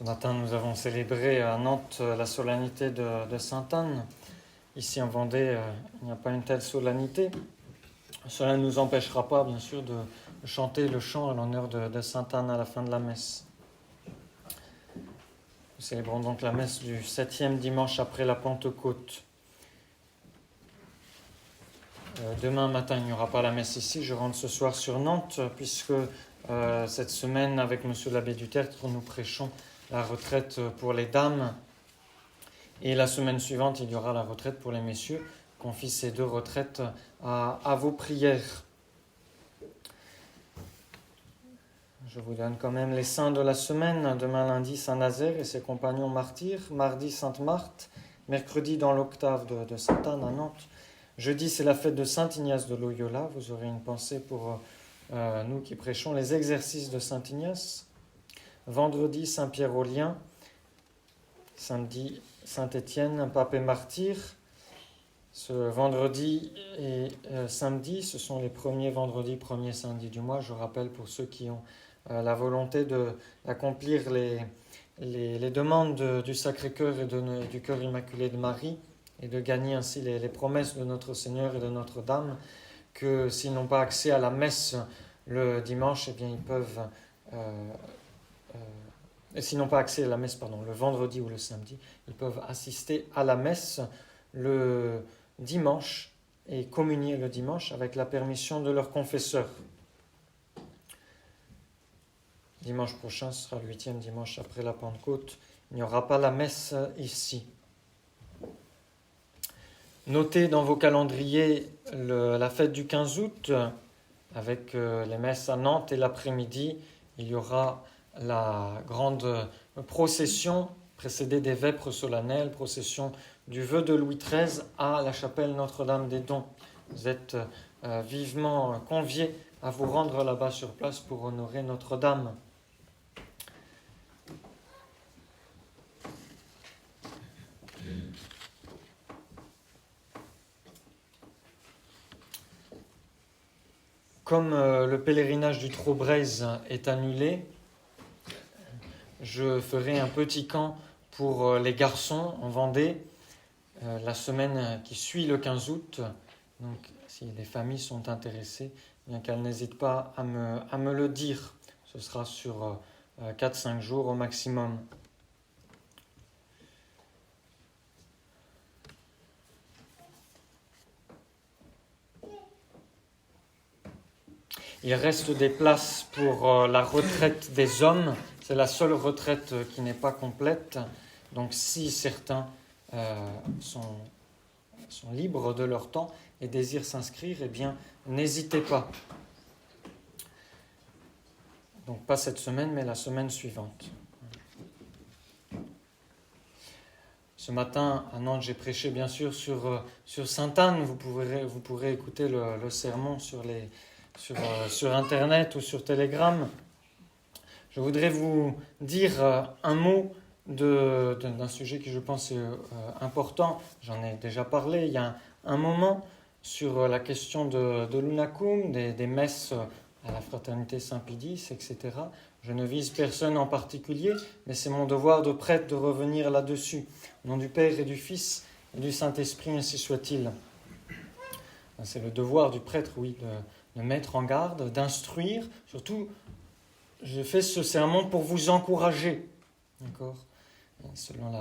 Ce matin, nous avons célébré à Nantes la solennité de Sainte-Anne. Ici en Vendée, il n'y a pas une telle solennité. Cela ne nous empêchera pas, bien sûr, de chanter le chant à l'honneur de Sainte-Anne à la fin de la messe. Nous célébrons donc la messe du 7e dimanche après la Pentecôte. Demain matin, il n'y aura pas la messe ici. Je rentre ce soir sur Nantes, puisque cette semaine, avec M. l'abbé Dutertre, nous prêchons la retraite pour les dames. Et la semaine suivante, il y aura la retraite pour les messieurs. Confie ces deux retraites à vos prières. Je vous donne quand même les saints de la semaine. Demain lundi, Saint Nazaire et ses compagnons martyrs. Mardi, Sainte Marthe. Mercredi, dans l'octave de Sainte-Anne à Nantes. Jeudi, c'est la fête de Saint Ignace de Loyola. Vous aurez une pensée pour nous qui prêchons les exercices de Saint Ignace. Vendredi, Saint Pierre aux Liens. Samedi, Saint Étienne, pape et martyr. Ce vendredi et samedi, ce sont les premiers vendredis, premiers samedis du mois. Je rappelle pour ceux qui ont la volonté d'accomplir les demandes du Sacré-Cœur et du Cœur Immaculé de Marie et de gagner ainsi les promesses de notre Seigneur et de Notre-Dame, que s'ils n'ont pas accès à la messe le dimanche, eh bien ils peuvent... s'ils n'ont pas accès à la messe, le vendredi ou le samedi, ils peuvent assister à la messe le dimanche et communier le dimanche avec la permission de leur confesseur. Dimanche prochain sera le 8e dimanche après la Pentecôte. Il n'y aura pas la messe ici. Notez dans vos calendriers la fête du 15 août avec les messes à Nantes et l'après-midi. Il y aura la grande procession précédée des vêpres solennelles, procession du vœu de Louis XIII à la chapelle Notre-Dame des Dons. Vous êtes vivement conviés à vous rendre là-bas sur place pour honorer Notre-Dame. Comme le pèlerinage du Trau-Braise est annulé, je ferai un petit camp pour les garçons en Vendée la semaine qui suit le 15 août. Donc, si les familles sont intéressées, bien qu'elles n'hésitent pas à me le dire. Ce sera sur 4-5 jours au maximum. Il reste des places pour la retraite des hommes. C'est la seule retraite qui n'est pas complète. Donc si certains sont libres de leur temps et désirent s'inscrire, eh bien, n'hésitez pas. Donc pas cette semaine, mais la semaine suivante. Ce matin, à Nantes, j'ai prêché bien sûr sur Sainte-Anne. Vous pourrez écouter le sermon sur Internet ou sur Telegram. Je voudrais vous dire un mot d'un sujet qui, je pense, est important. J'en ai déjà parlé il y a un moment sur la question de l'Unacum, des messes à la Fraternité Saint-Pédis, etc. Je ne vise personne en particulier, mais c'est mon devoir de prêtre de revenir là-dessus. Au nom du Père et du Fils et du Saint-Esprit, ainsi soit-il. C'est le devoir du prêtre, oui, de mettre en garde, d'instruire. Surtout, je fais ce sermon pour vous encourager. D'accord ? Selon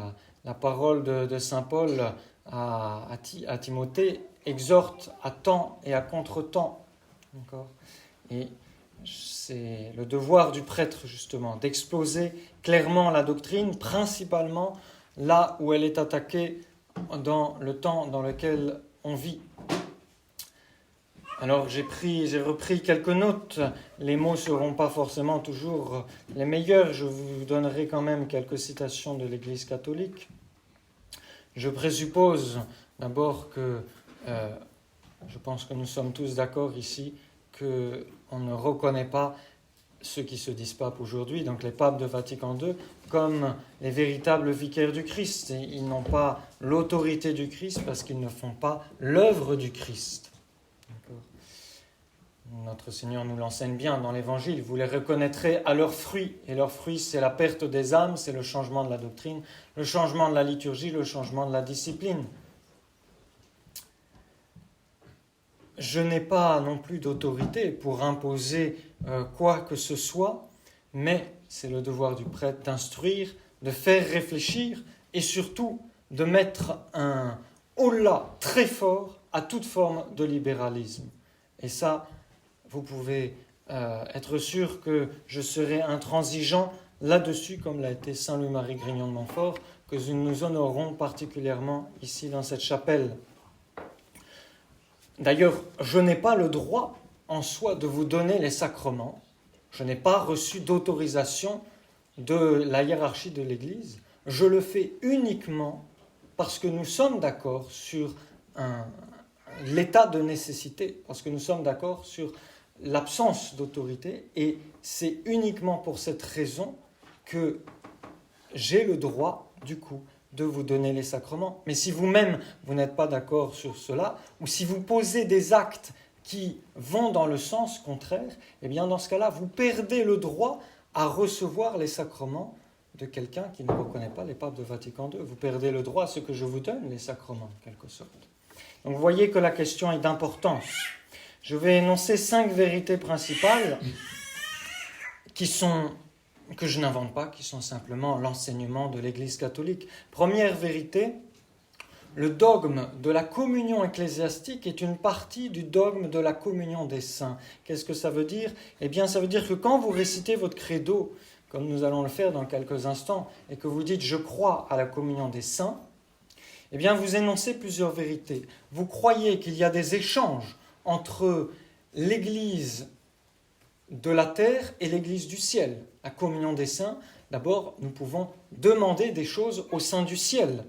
la parole de saint Paul à Timothée, exhorte à temps et à contre-temps. D'accord ? Et c'est le devoir du prêtre, justement, d'exposer clairement la doctrine, principalement là où elle est attaquée dans le temps dans lequel on vit. Alors j'ai repris quelques notes. Les mots ne seront pas forcément toujours les meilleurs. Je vous donnerai quand même quelques citations de l'Église catholique. Je présuppose d'abord que, je pense que nous sommes tous d'accord ici, qu'on ne reconnaît pas ceux qui se disent papes aujourd'hui, donc les papes de Vatican II, comme les véritables vicaires du Christ. Et ils n'ont pas l'autorité du Christ parce qu'ils ne font pas l'œuvre du Christ. Notre Seigneur nous l'enseigne bien dans l'Évangile. Vous les reconnaîtrez à leurs fruits. Et leurs fruits, c'est la perte des âmes, c'est le changement de la doctrine, le changement de la liturgie, le changement de la discipline. Je n'ai pas non plus d'autorité pour imposer quoi que ce soit, mais c'est le devoir du prêtre d'instruire, de faire réfléchir et surtout de mettre un holà très fort à toute forme de libéralisme. Et ça, vous pouvez être sûr que je serai intransigeant là-dessus, comme l'a été Saint Louis-Marie Grignon de Montfort, que nous honorons particulièrement ici dans cette chapelle. D'ailleurs, je n'ai pas le droit en soi de vous donner les sacrements. Je n'ai pas reçu d'autorisation de la hiérarchie de l'Église. Je le fais uniquement parce que nous sommes d'accord sur l'état de nécessité, parce que nous sommes d'accord sur l'absence d'autorité, et c'est uniquement pour cette raison que j'ai le droit, du coup, de vous donner les sacrements. Mais si vous-même, vous n'êtes pas d'accord sur cela, ou si vous posez des actes qui vont dans le sens contraire, eh bien dans ce cas-là, vous perdez le droit à recevoir les sacrements de quelqu'un qui ne reconnaît pas les papes de Vatican II. Vous perdez le droit à ce que je vous donne, les sacrements, en quelque sorte. Donc vous voyez que la question est d'importance. Je vais énoncer 5 vérités principales que je n'invente pas, qui sont simplement l'enseignement de l'Église catholique. Première vérité, le dogme de la communion ecclésiastique est une partie du dogme de la communion des saints. Qu'est-ce que ça veut dire ? Eh bien, ça veut dire que quand vous récitez votre credo, comme nous allons le faire dans quelques instants, et que vous dites « je crois à la communion des saints », eh bien, vous énoncez plusieurs vérités. Vous croyez qu'il y a des échanges entre l'Église de la terre et l'Église du ciel. La communion des saints, d'abord, nous pouvons demander des choses au sein du ciel.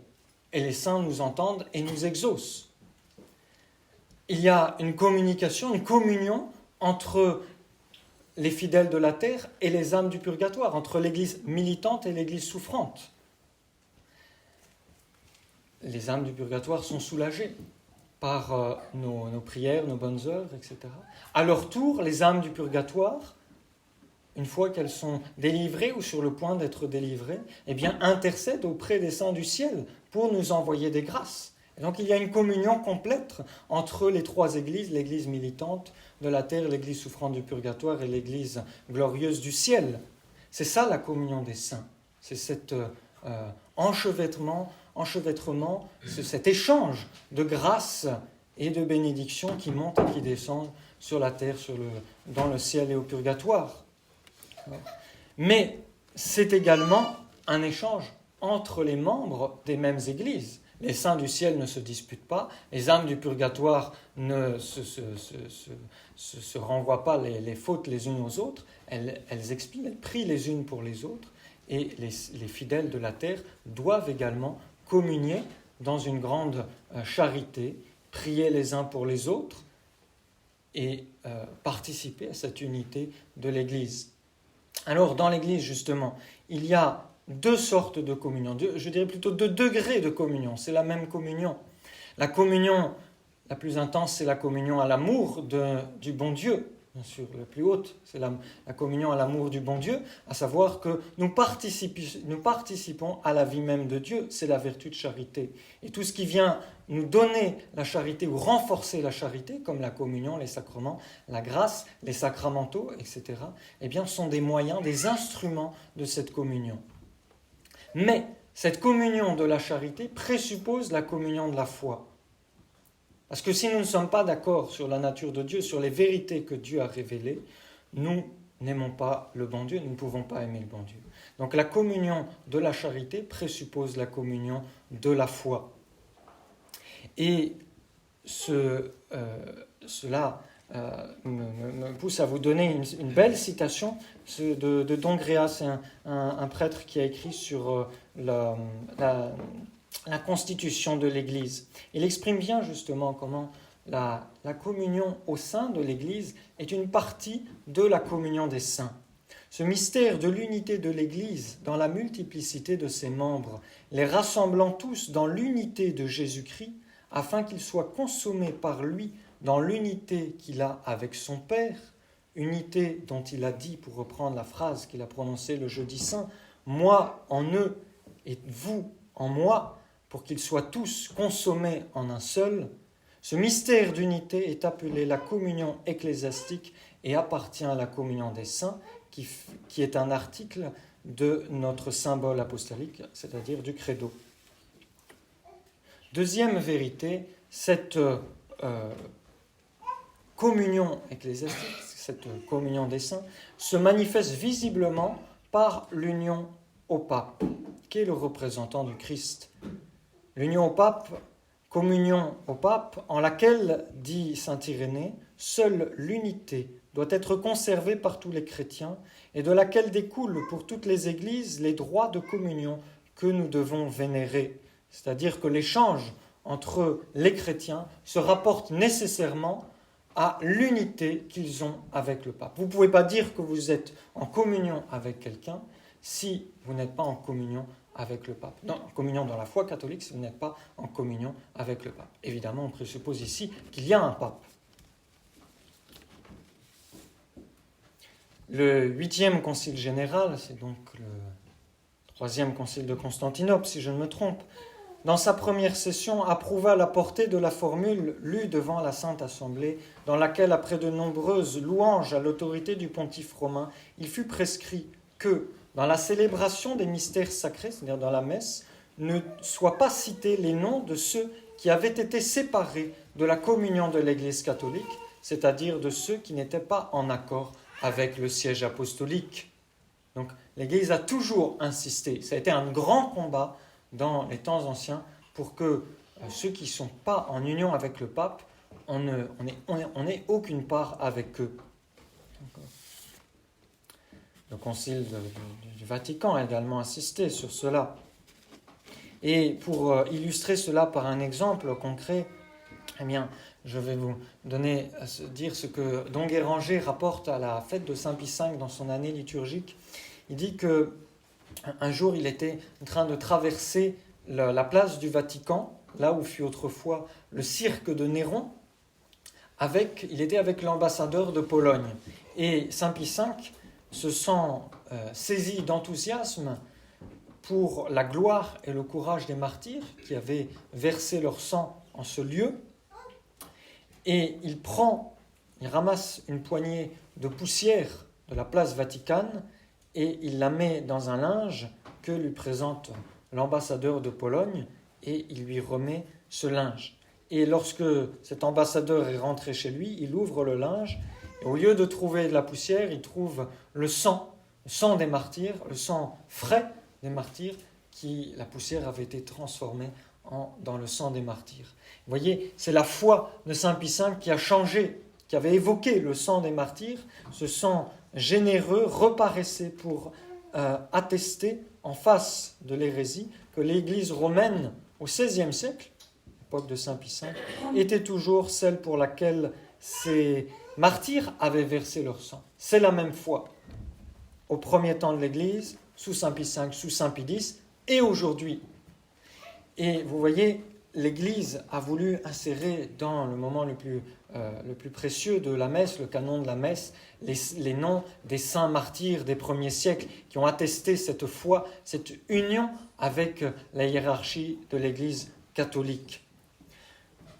Et les saints nous entendent et nous exaucent. Il y a une communication, une communion entre les fidèles de la terre et les âmes du purgatoire, entre l'Église militante et l'Église souffrante. Les âmes du purgatoire sont soulagées par nos prières, nos bonnes œuvres, etc. À leur tour, les âmes du purgatoire, une fois qu'elles sont délivrées ou sur le point d'être délivrées, eh bien, intercèdent auprès des saints du ciel pour nous envoyer des grâces. Et donc il y a une communion complète entre les 3 églises, l'église militante de la terre, l'église souffrante du purgatoire et l'église glorieuse du ciel. C'est ça la communion des saints. C'est cet enchevêtrement, c'est cet échange de grâces et de bénédictions qui montent et qui descendent sur la terre, dans le ciel et au purgatoire. Mais c'est également un échange entre les membres des mêmes églises. Les saints du ciel ne se disputent pas, les âmes du purgatoire ne se renvoient pas les fautes les unes aux autres, elles expient, elles prient les unes pour les autres, et les fidèles de la terre doivent également communier dans une grande charité, prier les uns pour les autres et participer à cette unité de l'Église. Alors, dans l'Église, justement, il y a 2 sortes de communion, je dirais plutôt 2 degrés de communion. C'est la même communion. La communion la plus intense, c'est la communion à l'amour du bon Dieu. Bien sûr, la plus haute, c'est la communion à l'amour du bon Dieu, à savoir que nous participons à la vie même de Dieu. C'est la vertu de charité. Et tout ce qui vient nous donner la charité ou renforcer la charité, comme la communion, les sacrements, la grâce, les sacramentaux, etc., eh bien, sont des moyens, des instruments de cette communion. Mais cette communion de la charité présuppose la communion de la foi. Parce que si nous ne sommes pas d'accord sur la nature de Dieu, sur les vérités que Dieu a révélées, nous n'aimons pas le bon Dieu, nous ne pouvons pas aimer le bon Dieu. Donc la communion de la charité présuppose la communion de la foi. Et cela me pousse à vous donner une belle citation de Don Gréa. C'est un prêtre qui a écrit sur la constitution de l'Église. Il exprime bien justement comment la communion au sein de l'Église est une partie de la communion des saints. Ce mystère de l'unité de l'Église dans la multiplicité de ses membres, les rassemblant tous dans l'unité de Jésus-Christ, afin qu'ils soient consommés par lui dans l'unité qu'il a avec son Père, unité dont il a dit, pour reprendre la phrase qu'il a prononcée le jeudi saint, « Moi en eux et vous en moi, pour qu'ils soient tous consommés en un seul », ce mystère d'unité est appelé la communion ecclésiastique et appartient à la communion des saints, qui est un article de notre symbole apostolique, c'est-à-dire du credo. Deuxième vérité, cette communion ecclésiastique, cette communion des saints, se manifeste visiblement par l'union au pape, qui est le représentant du Christ. L'union au pape, communion au pape, en laquelle, dit saint Irénée, seule l'unité doit être conservée par tous les chrétiens et de laquelle découlent pour toutes les églises les droits de communion que nous devons vénérer. C'est-à-dire que l'échange entre les chrétiens se rapporte nécessairement à l'unité qu'ils ont avec le pape. Vous ne pouvez pas dire que vous êtes en communion avec quelqu'un si vous n'êtes pas en communion avec le pape. Non, en communion dans la foi catholique si vous n'êtes pas en communion avec le pape. Évidemment, on présuppose ici qu'il y a un pape. Le 8e concile général, c'est donc le 3e concile de Constantinople, si je ne me trompe, dans sa première session, approuva la portée de la formule lue devant la Sainte Assemblée, dans laquelle, après de nombreuses louanges à l'autorité du pontife romain, il fut prescrit que, dans la célébration des mystères sacrés, c'est-à-dire dans la messe, ne soient pas cités les noms de ceux qui avaient été séparés de la communion de l'Église catholique, c'est-à-dire de ceux qui n'étaient pas en accord avec le siège apostolique. Donc l'Église a toujours insisté, ça a été un grand combat dans les temps anciens pour que ceux qui ne sont pas en union avec le pape, on n'ait aucune part avec eux. Le concile du Vatican a également insisté sur cela. Et pour illustrer cela par un exemple concret, eh bien, je vais vous dire ce que Don Guéranger rapporte à la fête de Saint Pie V dans son année liturgique. Il dit qu'un jour, il était en train de traverser la place du Vatican, là où fut autrefois le cirque de Néron. Il était avec l'ambassadeur de Pologne. Et Saint Pie V se sent saisi d'enthousiasme pour la gloire et le courage des martyrs qui avaient versé leur sang en ce lieu. Et il ramasse une poignée de poussière de la place Vaticane et il la met dans un linge que lui présente l'ambassadeur de Pologne et il lui remet ce linge. Et lorsque cet ambassadeur est rentré chez lui, il ouvre le linge et au lieu de trouver de la poussière, il trouve le sang des martyrs, le sang frais des martyrs, la poussière avait été transformée dans le sang des martyrs. Vous voyez, c'est la foi de Saint Pie V qui a changé, qui avait évoqué le sang des martyrs. Ce sang généreux reparaissait pour attester en face de l'hérésie que l'Église romaine au XVIe siècle, l'époque de Saint Pie V, était toujours celle pour laquelle ces martyrs avaient versé leur sang. C'est la même foi au premier temps de l'Église, sous Saint Pie V, sous Saint Pie X, et aujourd'hui. Et vous voyez, l'Église a voulu insérer dans le moment le plus précieux de la messe, le canon de la messe, les noms des saints martyrs des premiers siècles qui ont attesté cette foi, cette union avec la hiérarchie de l'Église catholique.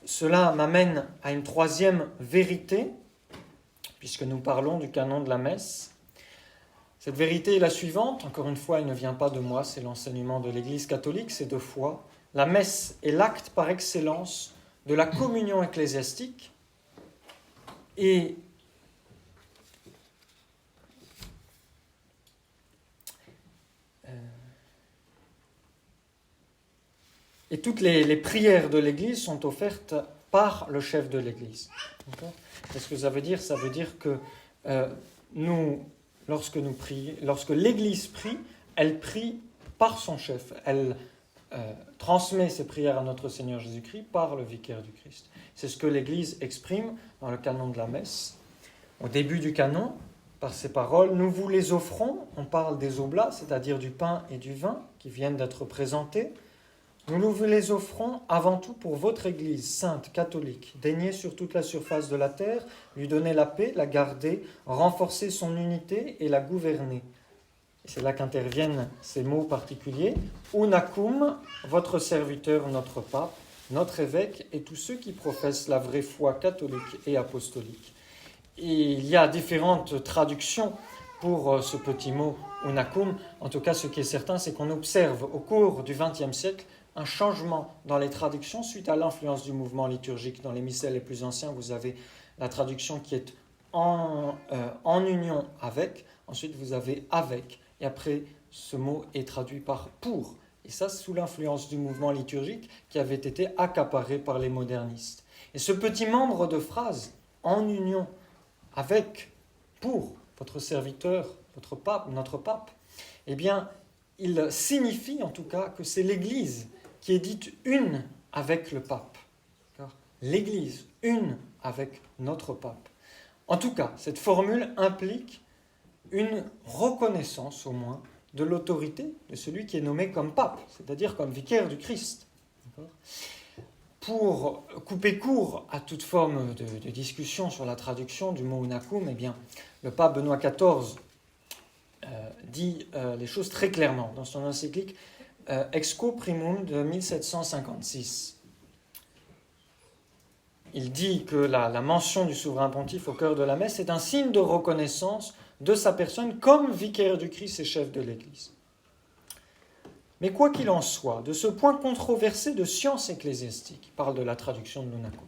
Cela m'amène à une troisième vérité, puisque nous parlons du canon de la messe. Cette vérité est la suivante, encore une fois, elle ne vient pas de moi, c'est l'enseignement de l'Église catholique, c'est de foi. La messe est l'acte par excellence de la communion ecclésiastique et toutes les prières de l'Église sont offertes par le chef de l'Église. Qu'est-ce que ça veut dire ? Ça veut dire que lorsque l'Église prie, elle prie par son chef. Elle transmet ses prières à notre Seigneur Jésus-Christ par le vicaire du Christ. C'est ce que l'Église exprime dans le canon de la messe. Au début du canon, par ces paroles, nous vous les offrons, on parle des oblats, c'est-à-dire du pain et du vin qui viennent d'être présentés, Nous vous les offrons avant tout pour votre Église sainte, catholique, daignez sur toute la surface de la terre, lui donner la paix, la garder, renforcer son unité et la gouverner. Et c'est là qu'interviennent ces mots particuliers. Unacum, votre serviteur, notre pape, notre évêque et tous ceux qui professent la vraie foi catholique et apostolique. Et il y a différentes traductions pour ce petit mot unacum. En tout cas, ce qui est certain, c'est qu'on observe au cours du XXe siècle un changement dans les traductions suite à l'influence du mouvement liturgique. Dans les missels les plus anciens, vous avez la traduction qui est en union avec, ensuite vous avez avec, et après ce mot est traduit par pour. Et ça, sous l'influence du mouvement liturgique qui avait été accaparé par les modernistes. Et ce petit membre de phrase, en union avec, pour votre serviteur, votre pape, notre pape, eh bien, il signifie en tout cas que c'est l'Église qui est dite une avec le pape. L'Église, une avec notre pape. En tout cas, cette formule implique une reconnaissance au moins de l'autorité de celui qui est nommé comme pape, c'est-à-dire comme vicaire du Christ. Pour couper court à toute forme de discussion sur la traduction du mot unacum, eh bien, le pape Benoît XIV dit les choses très clairement dans son encyclique Exco Primum de 1756. Il dit que la mention du souverain pontife au cœur de la messe est un signe de reconnaissance de sa personne comme vicaire du Christ et chef de l'Église. Mais quoi qu'il en soit, de ce point controversé de science ecclésiastique, il parle de la traduction de l'unacum,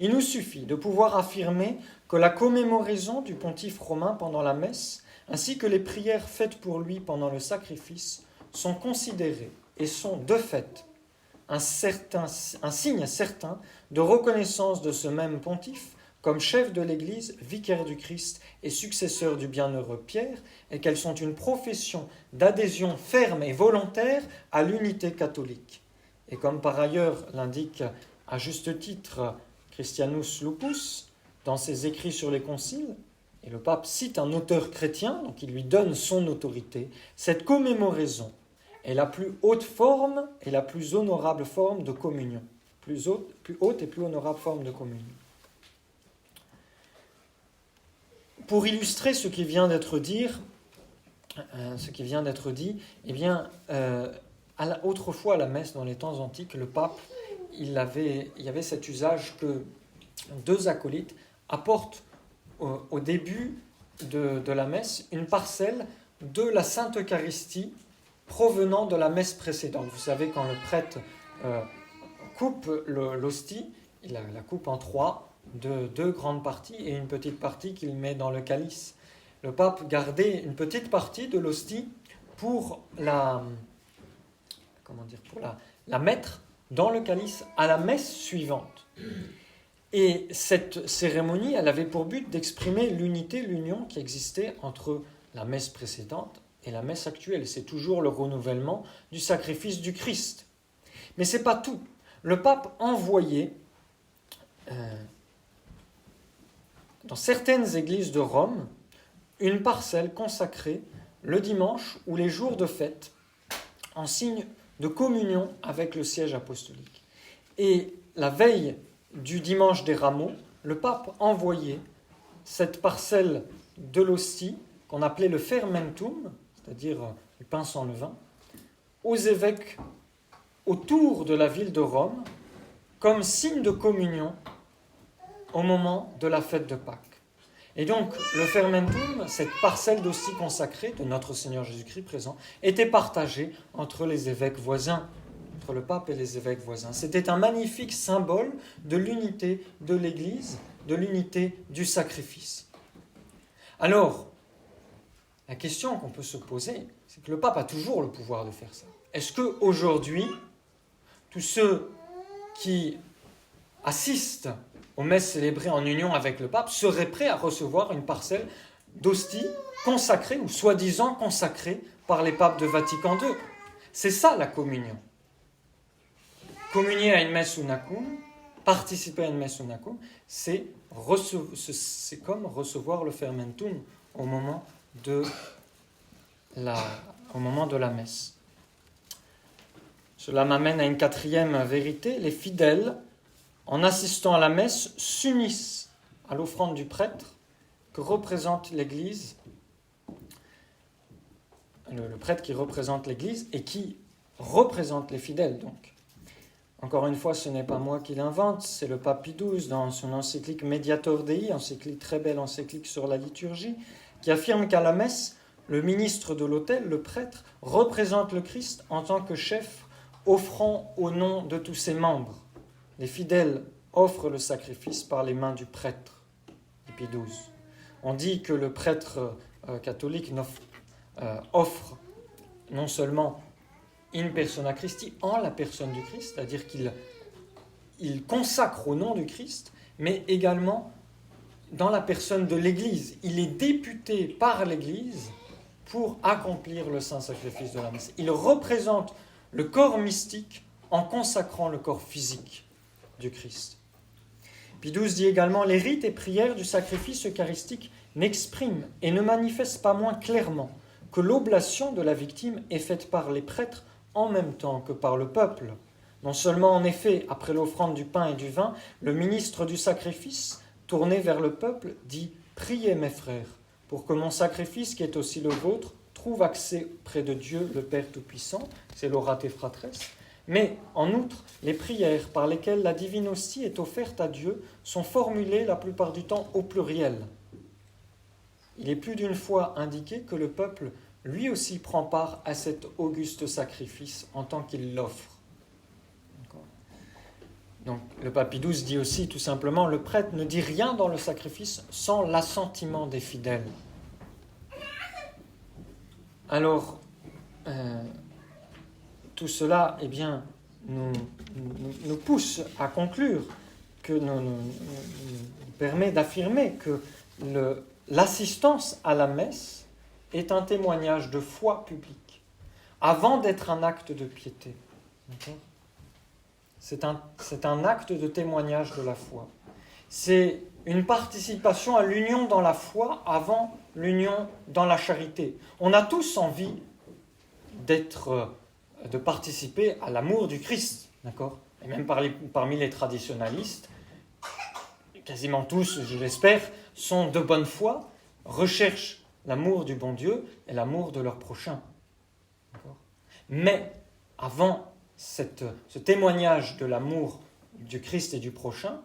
il nous suffit de pouvoir affirmer que la commémoraison du pontife romain pendant la messe, ainsi que les prières faites pour lui pendant le sacrifice, sont considérées et sont de fait un signe certain de reconnaissance de ce même pontife comme chef de l'Église, vicaire du Christ et successeur du bienheureux Pierre, et qu'elles sont une profession d'adhésion ferme et volontaire à l'unité catholique. Et comme par ailleurs l'indique à juste titre Christianus Lupus dans ses écrits sur les conciles, et le pape cite un auteur chrétien, donc il lui donne son autorité, cette commémoraison est la plus haute forme et la plus honorable forme de communion. Plus haute et plus honorable forme de communion. Pour illustrer ce qui vient d'être dit, eh bien, autrefois à la messe, dans les temps antiques, le pape, il y avait cet usage que deux acolytes apportent au début de la messe une parcelle de la Sainte Eucharistie provenant de la messe précédente. Vous savez, quand le prêtre coupe l'hostie, il la coupe en deux grandes parties et une petite partie qu'il met dans le calice. Le pape gardait une petite partie de l'hostie pour la mettre dans le calice à la messe suivante. Et cette cérémonie, elle avait pour but d'exprimer l'unité, l'union qui existait entre la messe précédente et la messe actuelle. C'est toujours le renouvellement du sacrifice du Christ. Mais ce n'est pas tout. Le pape envoyait dans certaines églises de Rome une parcelle consacrée le dimanche ou les jours de fête en signe de communion avec le siège apostolique. Et la veille du dimanche des Rameaux, le pape envoyait cette parcelle de l'hostie qu'on appelait le fermentum, c'est-à-dire du pain sans levain, aux évêques autour de la ville de Rome comme signe de communion au moment de la fête de Pâques. Et donc, le fermentum, cette parcelle d'hostie consacrée de notre Seigneur Jésus-Christ présent, était partagée entre les évêques voisins, entre le pape et les évêques voisins. C'était un magnifique symbole de l'unité de l'Église, de l'unité du sacrifice. Alors, la question qu'on peut se poser, c'est que le pape a toujours le pouvoir de faire ça. Est-ce qu'aujourd'hui, tous ceux qui assistent aux messes célébrées en union avec le pape seraient prêts à recevoir une parcelle d'hostie consacrée ou soi-disant consacrée par les papes de Vatican II? C'est ça la communion. Communier à une messe unacum, participer à une messe unacum, c'est comme recevoir le fermentum au moment de la messe. Cela m'amène à une quatrième vérité. Les fidèles, en assistant à la messe, s'unissent à l'offrande du prêtre que représente l'Église, le prêtre qui représente l'Église et qui représente les fidèles donc. Encore une fois, ce n'est pas moi qui l'invente, c'est le pape Pie XII dans son encyclique Mediator Dei, encyclique très belle encyclique sur la liturgie, qui affirme qu'à la messe, le ministre de l'autel, le prêtre, représente le Christ en tant que chef, offrant au nom de tous ses membres. Les fidèles offrent le sacrifice par les mains du prêtre, Pie XII. On dit que le prêtre catholique offre non seulement in persona Christi, en la personne du Christ, c'est-à-dire qu'il consacre au nom du Christ, mais également dans la personne de l'Église. Il est député par l'Église pour accomplir le saint sacrifice de la messe. Il représente le corps mystique en consacrant le corps physique du Christ. Pie XII dit également « Les rites et prières du sacrifice eucharistique n'expriment et ne manifestent pas moins clairement que l'oblation de la victime est faite par les prêtres en même temps que par le peuple. Non seulement, en effet, après l'offrande du pain et du vin, le ministre du sacrifice, tourné vers le peuple, dit « Priez, mes frères, pour que mon sacrifice, qui est aussi le vôtre, trouve accès près de Dieu, le Père Tout-Puissant. » C'est l'Orate Fratres. Mais, en outre, les prières par lesquelles la divine hostie est offerte à Dieu sont formulées la plupart du temps au pluriel. Il est plus d'une fois indiqué que le peuple, lui aussi, prend part à cet auguste sacrifice en tant qu'il l'offre. Donc, le pape Pie XII dit aussi, tout simplement, le prêtre ne dit rien dans le sacrifice sans l'assentiment des fidèles. Alors, tout cela, eh bien, nous pousse à conclure, nous permet d'affirmer que l'assistance à la messe est un témoignage de foi publique, avant d'être un acte de piété. D'accord ? C'est un acte de témoignage de la foi. C'est une participation à l'union dans la foi avant l'union dans la charité. On a tous envie de participer à l'amour du Christ, d'accord ? Et même parmi les traditionalistes, quasiment tous, je l'espère, sont de bonne foi, recherchent l'amour du bon Dieu et l'amour de leur prochain. D'accord ? Mais avant ce témoignage de l'amour du Christ et du prochain,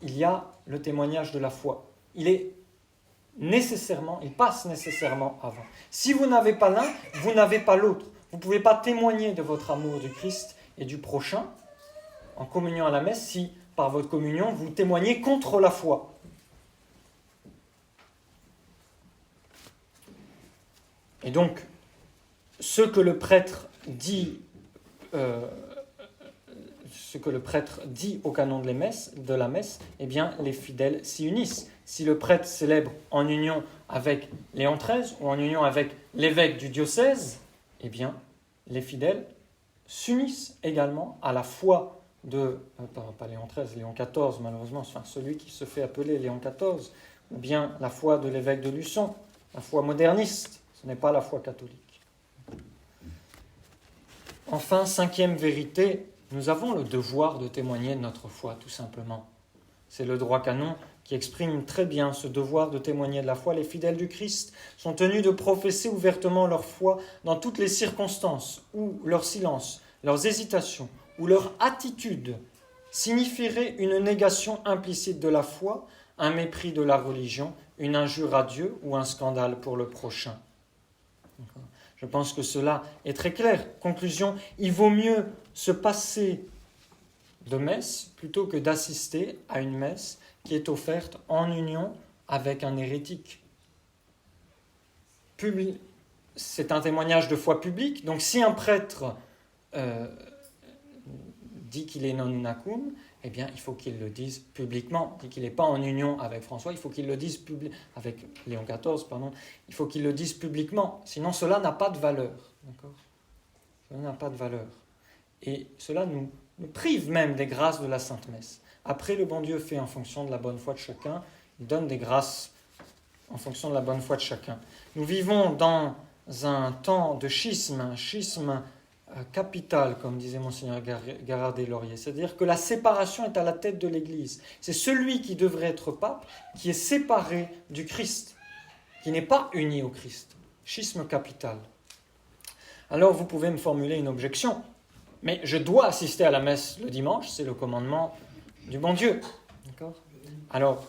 il y a le témoignage de la foi. Il passe nécessairement avant. Si vous n'avez pas l'un, vous n'avez pas l'autre. Vous ne pouvez pas témoigner de votre amour du Christ et du prochain en communion à la messe si, par votre communion, vous témoignez contre la foi. Et donc, ce que le prêtre dit au canon de la messe, eh bien, les fidèles s'y unissent. Si le prêtre célèbre en union avec Léon XIII ou en union avec l'évêque du diocèse, eh bien, les fidèles s'unissent également à la foi pas Léon XIII, Léon XIV malheureusement, enfin celui qui se fait appeler Léon XIV, ou bien la foi de l'évêque de Luçon, la foi moderniste, ce n'est pas la foi catholique. Enfin, cinquième vérité, nous avons le devoir de témoigner de notre foi, tout simplement. C'est le droit canon qui exprime très bien ce devoir de témoigner de la foi. Les fidèles du Christ sont tenus de professer ouvertement leur foi dans toutes les circonstances où leur silence, leurs hésitations ou leur attitude signifieraient une négation implicite de la foi, un mépris de la religion, une injure à Dieu ou un scandale pour le prochain. Je pense que cela est très clair. Conclusion, il vaut mieux se passer de messe plutôt que d'assister à une messe qui est offerte en union avec un hérétique. C'est un témoignage de foi publique. Donc si un prêtre dit qu'il est non unacum, eh bien il faut qu'il le dise publiquement. Dit qu'il n'est pas en union avec François, il faut qu'il le dise avec Léon XIV, pardon. Il faut qu'il le dise publiquement. Sinon cela n'a pas de valeur. D'accord ? Cela n'a pas de valeur. Et cela nous prive même des grâces de la Sainte Messe. Après, le bon Dieu fait en fonction de la bonne foi de chacun. Il donne des grâces en fonction de la bonne foi de chacun. Nous vivons dans un temps de schisme, un schisme capital, comme disait Monseigneur Gérard-des-Lauriers. C'est-à-dire que la séparation est à la tête de l'Église. C'est celui qui devrait être pape qui est séparé du Christ, qui n'est pas uni au Christ. Schisme capital. Alors vous pouvez me formuler une objection, mais je dois assister à la messe le dimanche, c'est le commandement du bon Dieu. D'accord ? Alors,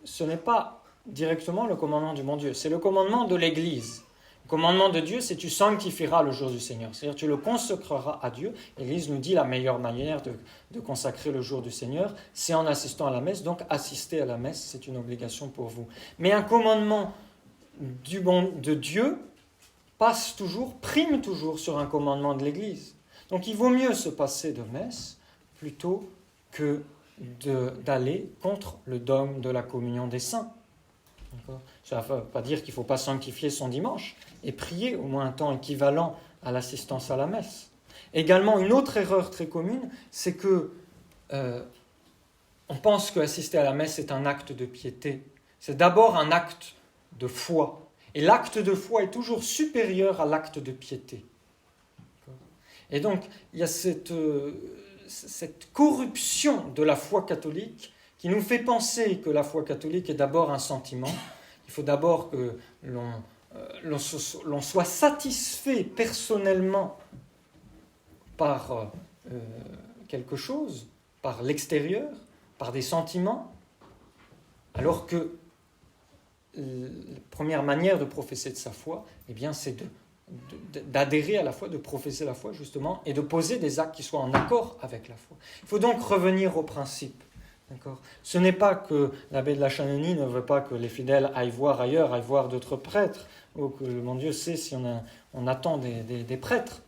ce n'est pas directement le commandement du bon Dieu, c'est le commandement de l'Église. Le commandement de Dieu, c'est tu sanctifieras le jour du Seigneur. C'est-à-dire tu le consacreras à Dieu. L'Église nous dit la meilleure manière de consacrer le jour du Seigneur, c'est en assistant à la messe. Donc assister à la messe, c'est une obligation pour vous. Mais un commandement de Dieu prime toujours sur un commandement de l'Église. Donc il vaut mieux se passer de messe plutôt que d'aller contre le dogme de la communion des saints. D'accord ? Ça ne veut pas dire qu'il ne faut pas sanctifier son dimanche et prier au moins un temps équivalent à l'assistance à la messe. Également, une autre erreur très commune, c'est que on pense qu'assister à la messe est un acte de piété. C'est d'abord un acte de foi. Et l'acte de foi est toujours supérieur à l'acte de piété. Et donc, il y a cette corruption de la foi catholique qui nous fait penser que la foi catholique est d'abord un sentiment. Il faut d'abord que l'on soit satisfait personnellement par quelque chose, par l'extérieur, par des sentiments, alors que la première manière de professer de sa foi, eh bien, c'est d'adhérer à la foi, de professer la foi justement, et de poser des actes qui soient en accord avec la foi. Il faut donc revenir au principe. D'accord ? Ce n'est pas que l'abbé de la Chanonnie ne veut pas que les fidèles aillent voir ailleurs, aillent voir d'autres prêtres, ou que le bon Dieu sait si on attend des prêtres.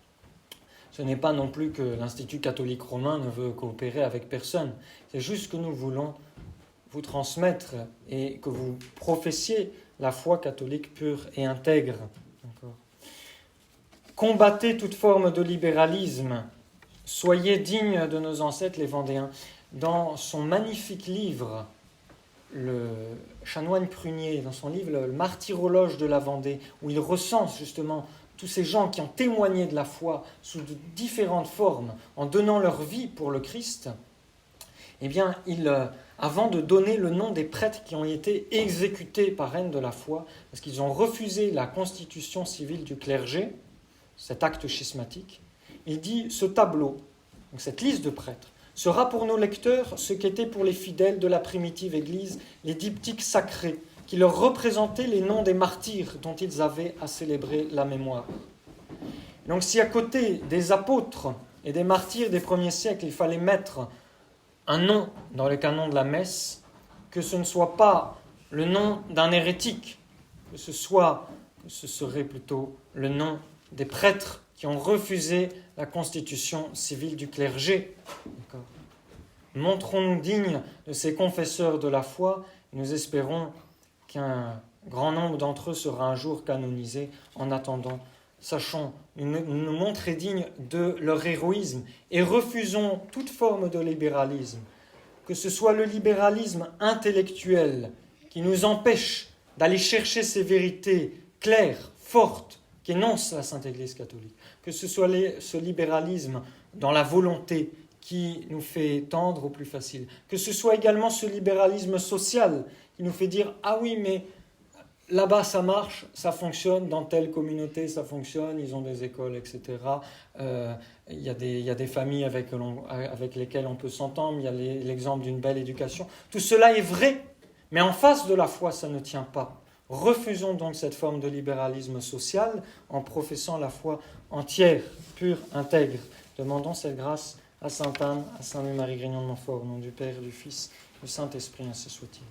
Ce n'est pas non plus que l'Institut catholique romain ne veut coopérer avec personne. C'est juste que nous voulons vous transmettre et que vous professiez la foi catholique pure et intègre. D'accord ? Combattez toute forme de libéralisme. Soyez dignes de nos ancêtres les Vendéens. Dans son magnifique livre, le chanoine Prunier, dans son livre Le martyrologe de la Vendée, où il recense justement tous ces gens qui ont témoigné de la foi sous de différentes formes, en donnant leur vie pour le Christ, eh bien, avant de donner le nom des prêtres qui ont été exécutés par haine de la foi, parce qu'ils ont refusé la constitution civile du clergé, cet acte schismatique, il dit ce tableau, donc cette liste de prêtres, sera pour nos lecteurs ce qu'étaient pour les fidèles de la primitive Église les diptyques sacrés, qui leur représentaient les noms des martyrs dont ils avaient à célébrer la mémoire. Donc si à côté des apôtres et des martyrs des premiers siècles, il fallait mettre un nom dans le canon de la messe, que ce ne soit pas le nom d'un hérétique, que ce serait plutôt le nom des prêtres qui ont refusé la constitution civile du clergé. D'accord. Montrons-nous dignes de ces confesseurs de la foi, et nous espérons qu'un grand nombre d'entre eux sera un jour canonisé. En attendant, sachons nous montrer dignes de leur héroïsme et refusons toute forme de libéralisme, que ce soit le libéralisme intellectuel qui nous empêche d'aller chercher ces vérités claires, fortes, qu'énonce la Sainte Église catholique, que ce soit ce libéralisme dans la volonté qui nous fait tendre au plus facile, que ce soit également ce libéralisme social qui nous fait dire « Ah oui, mais là-bas ça marche, ça fonctionne, dans telle communauté ça fonctionne, ils ont des écoles, etc. Il y a des familles avec lesquelles on peut s'entendre, il y a l'exemple d'une belle éducation. Tout cela est vrai, mais en face de la foi, ça ne tient pas. Refusons donc cette forme de libéralisme social en professant la foi entière, pure, intègre. Demandons cette grâce à Sainte Anne, à Saint Louis-Marie Grignon de Montfort, au nom du Père, du Fils, du Saint-Esprit, ainsi soit-il.